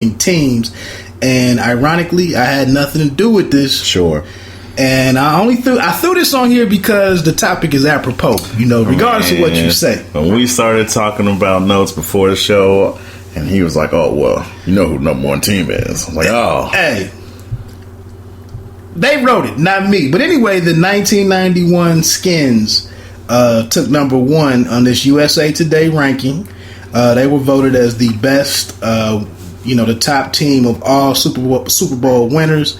teams. And ironically, I had nothing to do with this. Sure. And I threw this on here because the topic is apropos, regardless of what you say. When we started talking about notes before the show, and he was like, "Oh, well, you know who number one team is." I'm like, "Oh, hey." They wrote it, not me. But anyway, the 1991 Skins took number one on this USA Today ranking. They were voted as the best, the top team of all Super Bowl winners.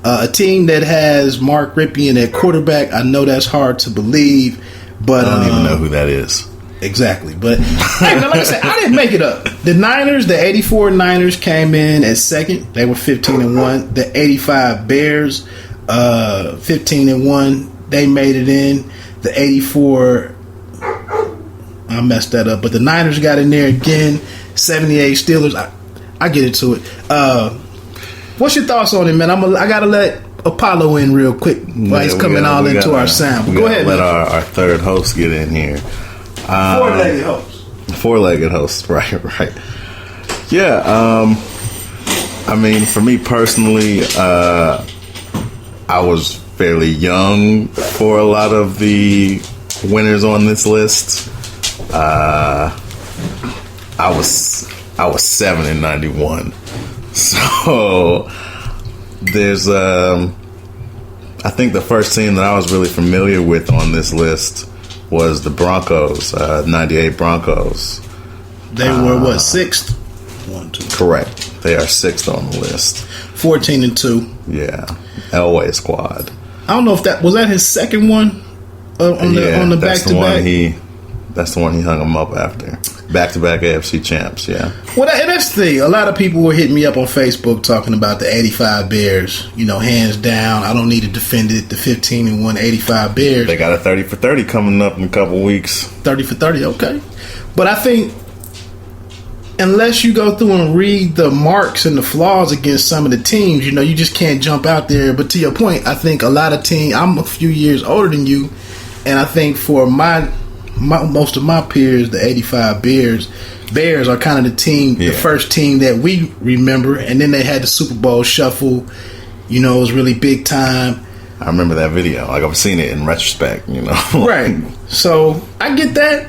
A team that has Mark Ripien at quarterback. I know that's hard to believe, but I don't even know who that is. Exactly. But hey, man, like I said, I didn't make it up. The Niners, the 84 Niners came in at second. They were 15-1. The 85 Bears, 15-1. They made it in. The 84, I messed that up, but the Niners got in there again. 78 Steelers. I get into it. What's your thoughts on it, man? I gotta let Apollo in real quick while he's coming all into our sound. Go ahead. Let our third host get in here. Four-legged host. Four-legged host. Right. Yeah. I mean, for me personally, I was fairly young for a lot of the winners on this list. I was 7 in 91. So there's I think the first team that I was really familiar with on this list was the Broncos, 98 Broncos. They were sixth? 1, 2. Correct. They are sixth on the list. 14-2. Yeah. Elway squad. I don't know if that was his second one on the back to back. That's the one he hung him up after. Back-to-back AFC champs, yeah. Well, that's the thing. A lot of people were hitting me up on Facebook talking about the 85 Bears. Hands down. I don't need to defend it. The 15-1 85 Bears. They got a 30 for 30 coming up in a couple weeks. 30 for 30, okay. But I think unless you go through and read the marks and the flaws against some of the teams, you just can't jump out there. But to your point, I think a lot of teams, I'm a few years older than you, and I think for most of my peers, the 85 Bears are kind of the team, the first team that we remember. And then they had the Super Bowl shuffle. It was really big time. I remember that video. Like, I've seen it in retrospect, Right. So, I get that.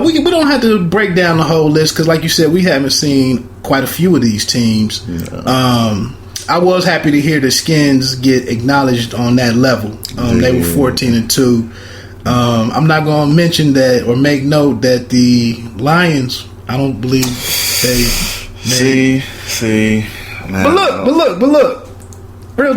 We don't have to break down the whole list because, like you said, we haven't seen quite a few of these teams. Yeah. I was happy to hear the Skins get acknowledged on that level. They were 14-2. I'm not going to mention that or make note that the Lions, I don't believe they. See. Man, but look. Real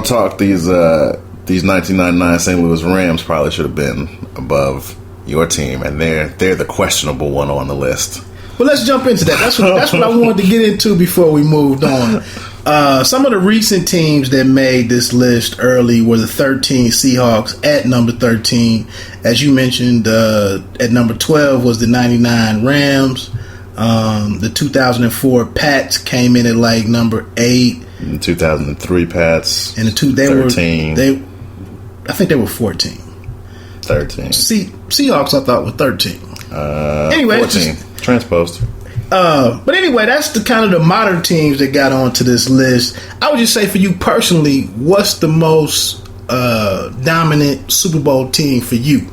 talk. These 1999 St. Louis Rams probably should have been above your team, and they're the questionable one on the list. Well, let's jump into that. That's what I wanted to get into before we moved on. Some of the recent teams that made this list early were the 13 Seahawks at number 13. As you mentioned, at number 12 was the 99 Rams. The 2004 Pats came in at like number 8. The 2003 Pats. And they 13. I think they were 14. 13. Seahawks, I thought, were 13. Anyway, 14. Transposed. But anyway, that's the kind of the modern teams that got onto this list. I would just say for you personally, what's the most dominant Super Bowl team for you?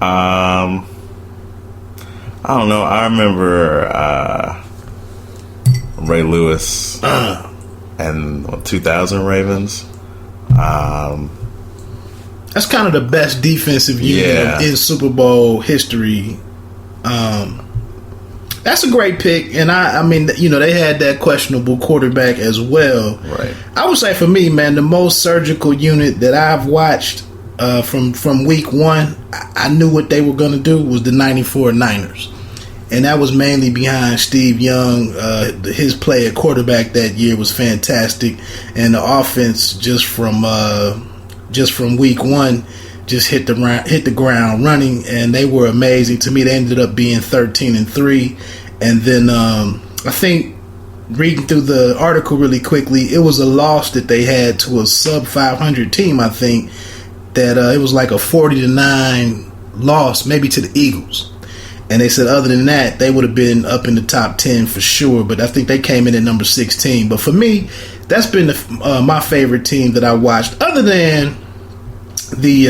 I don't know. I remember Ray Lewis and 2000 Ravens. That's kind of the best defensive unit in Super Bowl history. That's a great pick, and I mean, they had that questionable quarterback as well. Right. I would say for me, man, the most surgical unit that I've watched from week one, I knew what they were going to do was the 94 Niners. And that was mainly behind Steve Young. His play at quarterback that year was fantastic, and the offense just from week one just hit the ground running, and they were amazing. To me, they ended up being 13-3, and then I think reading through the article really quickly, it was a loss that they had to a sub 500 team. I think that it was like a 40-9 loss, maybe to the Eagles. And they said other than that, they would have been up in the top 10 for sure. But I think they came in at number 16. But for me, that's been my favorite team that I watched, other than the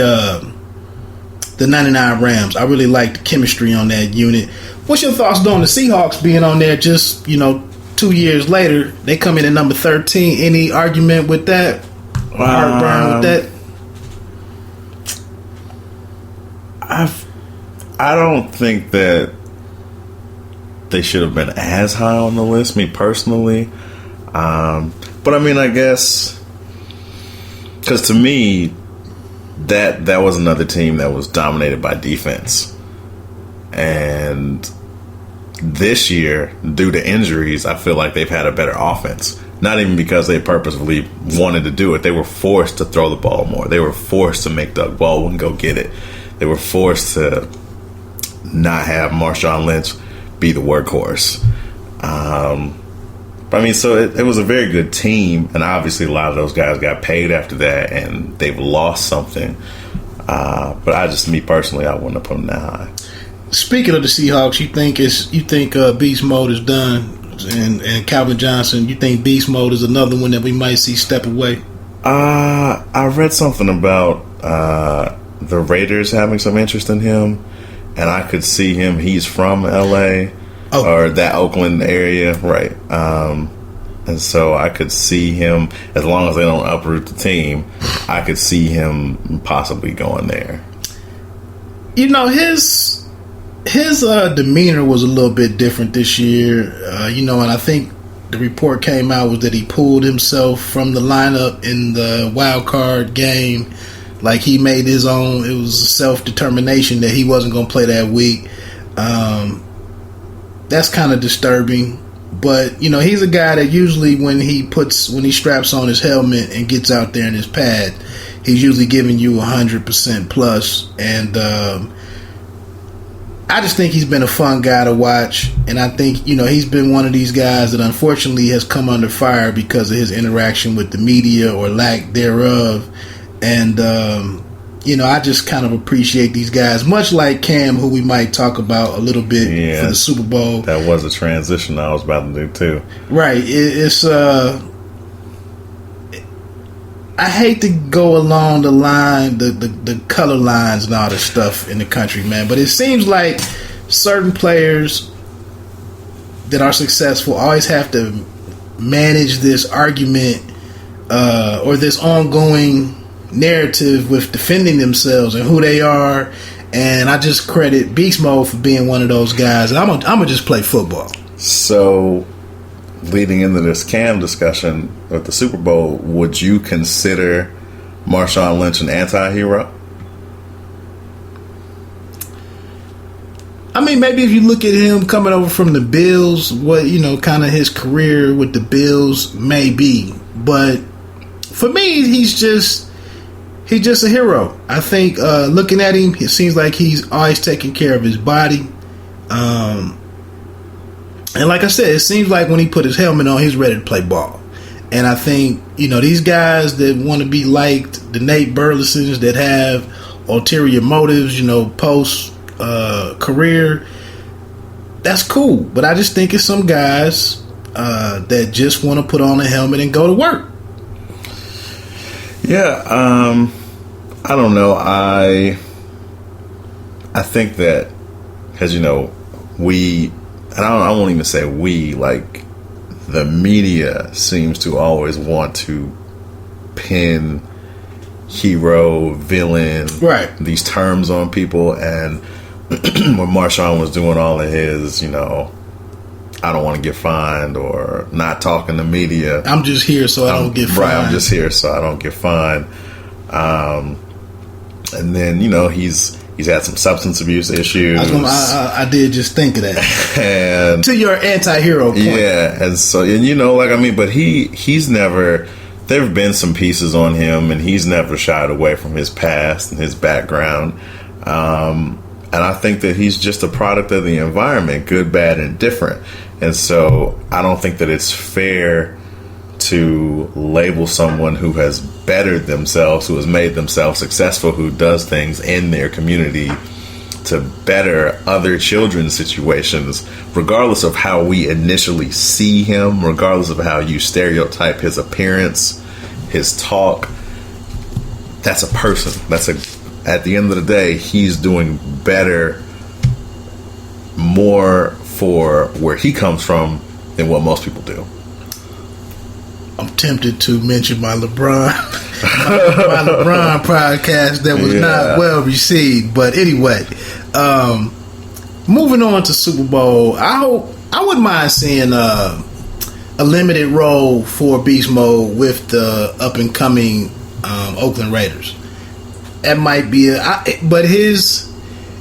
99 Rams. I really like the chemistry on that unit. What's your thoughts on the Seahawks being on there just, 2 years later? They come in at number 13. Any argument with that? Or heartburn with that? I don't think that they should have been as high on the list, me personally. But I mean, I guess, because to me, that was another team that was dominated by defense. And this year, due to injuries, I feel like they've had a better offense. Not even because they purposefully wanted to do it. They were forced to throw the ball more. They were forced to make Doug Baldwin go get it. They were forced to not have Marshawn Lynch be the workhorse. But I mean, so it was a very good team, and obviously a lot of those guys got paid after that, and they've lost something. But me personally, I wouldn't have put them that high. Speaking of the Seahawks, you think Beast Mode is done, and Calvin Johnson? You think Beast Mode is another one that we might see step away? I read something about the Raiders having some interest in him, and I could see him. He's from LA or that Oakland area, right? And so I could see him, as long as they don't uproot the team, I could see him possibly going there. His demeanor was a little bit different this year, and I think the report came out was that he pulled himself from the lineup in the wild card game. Like, he made his own. It was self-determination that he wasn't going to play that week. That's kind of disturbing. But, he's a guy that usually when he straps on his helmet and gets out there in his pad, he's usually giving you 100% plus. And I just think he's been a fun guy to watch. And I think, he's been one of these guys that unfortunately has come under fire because of his interaction with the media or lack thereof. And, I just kind of appreciate these guys, much like Cam, who we might talk about a little bit for the Super Bowl. That was a transition I was about to do, too. Right. I hate to go along the line, the color lines and all this stuff in the country, man. But it seems like certain players that are successful always have to manage this argument or this ongoing narrative with defending themselves and who they are. And I just credit Beast Mode for being one of those guys. And I'm gonna just play football. So, leading into this Cam discussion with the Super Bowl, would you consider Marshawn Lynch an anti-hero? I mean, maybe if you look at him coming over from the Bills, what, kind of his career with the Bills may be. But for me, he's just a hero. I think looking at him, it seems like he's always taking care of his body. And like I said, it seems like when he put his helmet on, he's ready to play ball. And I think, these guys that want to be liked, the Nate Burlesons that have ulterior motives, post career, that's cool. But I just think it's some guys that just want to put on a helmet and go to work. Yeah, I don't know. I think that, because we. And I won't even say we, like, the media seems to always want to pin hero, villain, right, these terms on people. And when Marshawn was doing all of his, I don't want to get fined or not talking to media. I'm just here so I don't get fined. Right, I'm just here so I don't get fined. And then, he's had some substance abuse issues. I did just think of that. And to your anti-hero point. Yeah, and so, but he's never, there have been some pieces on him, and he's never shied away from his past and his background. And I think that he's just a product of the environment, good, bad, and different. And so I don't think that it's fair to label someone who has bettered themselves, who has made themselves successful, who does things in their community, to better other children's situations, regardless of how we initially see him, regardless of how you stereotype his appearance, his talk. That's a person. At the end of the day, he's doing better, more for where he comes from than what most people do. I'm tempted to mention my LeBron podcast that was not well received, but anyway, moving on to Super Bowl. I wouldn't mind seeing a limited role for Beast Mode with the up and coming Oakland Raiders. That might be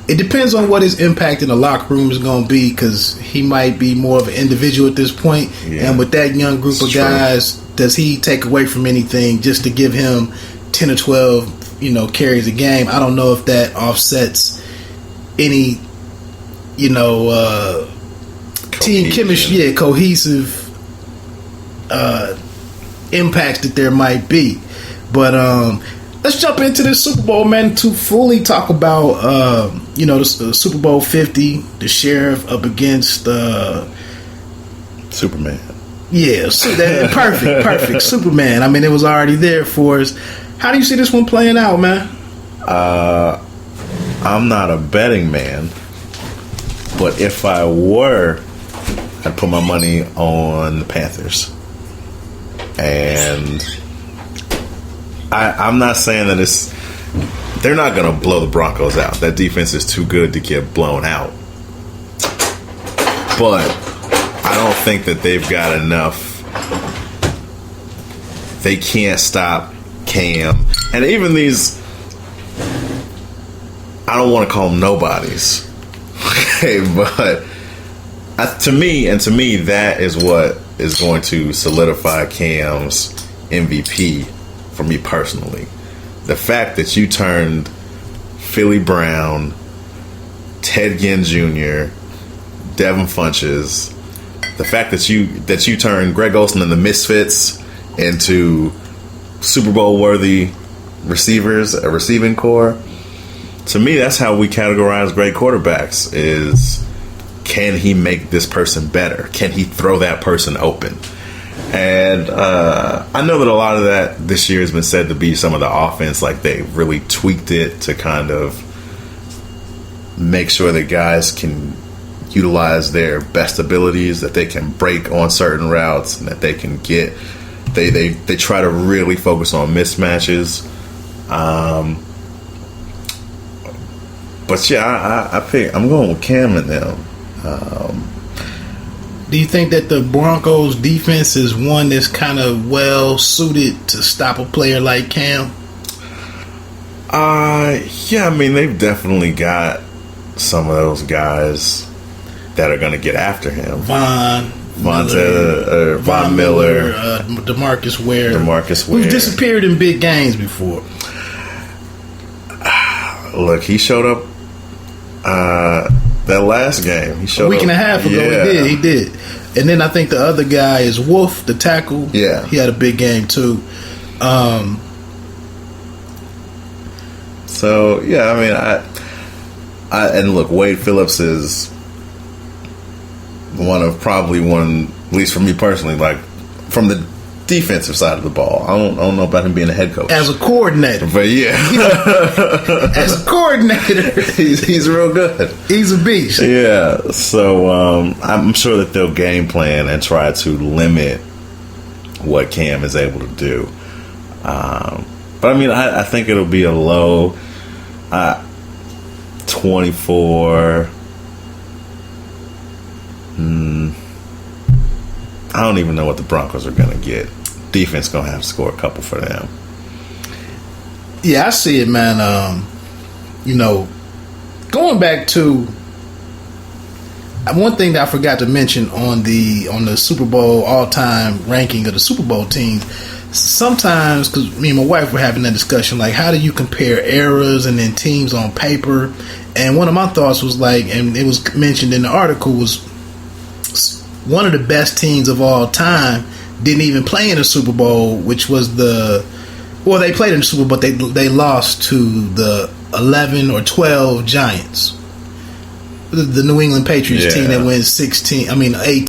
it depends on what his impact in the locker room is going to be, because he might be more of an individual at this point. Yeah. And with that young group of guys, does he take away from anything just to give him 10 or 12, carries a game? I don't know if that offsets any, team chemistry, cohesive impacts that there might be. But let's jump into this Super Bowl, man, to fully talk about, the Super Bowl 50, the Sheriff up against Superman. Yeah, perfect. Superman. I mean, it was already there for us. How do you see this one playing out, man? I'm not a betting man, but if I were, I'd put my money on the Panthers. And I'm not saying that they're not going to blow the Broncos out. That defense is too good to get blown out. But I don't think that they've got enough. They can't stop Cam. And even these, I don't want to call them nobodies. Okay, but to me, that is what is going to solidify Cam's MVP for me personally. The fact that you turned Philly Brown, Ted Ginn Jr., Devin Funches, the fact that you turned Greg Olsen and the Misfits into Super Bowl worthy receivers, a receiving core. To me, that's how we categorize great quarterbacks, is can he make this person better? Can he throw that person open? And I know that a lot of that this year has been said to be some of the offense, like they really tweaked it to kind of make sure that guys can utilize their best abilities, that they can break on certain routes, and that they can get they try to really focus on mismatches. But yeah, I'm going with Cam and them. Do you think that the Broncos defense is one that's kind of well suited to stop a player like Cam? Yeah, I mean, they've definitely got some of those guys that are going to get after him. Von Miller, DeMarcus Ware, who's disappeared in big games before. Look, he showed up that last game. He showed a week and a half ago. Yeah. He did. And then I think the other guy is Wolf, the tackle. Yeah, he had a big game too. So yeah, I mean, I and look, Wade Phillips is one, at least for me personally, like from the defensive side of the ball. I don't know about him being a head coach as a coordinator, but yeah, as a coordinator, he's real good. He's a beast. Yeah, so I'm sure that they'll game plan and try to limit what Cam is able to do. But I mean, I think it'll be a low 24. I don't even know what the Broncos are going to get. Defense going to have to score a couple for them. Yeah, I see it, man. Going back to one thing that I forgot to mention on the Super Bowl all-time ranking of the Super Bowl teams. Sometimes, because me and my wife were having that discussion, like, how do you compare eras and then teams on paper? And one of my thoughts was like, and it was mentioned in the article, was one of the best teams of all time didn't even play in the Super Bowl, which was they played in the Super Bowl, but they lost to the 11 or 12 Giants. the New England Patriots Yeah. team that wins 16. I mean 8.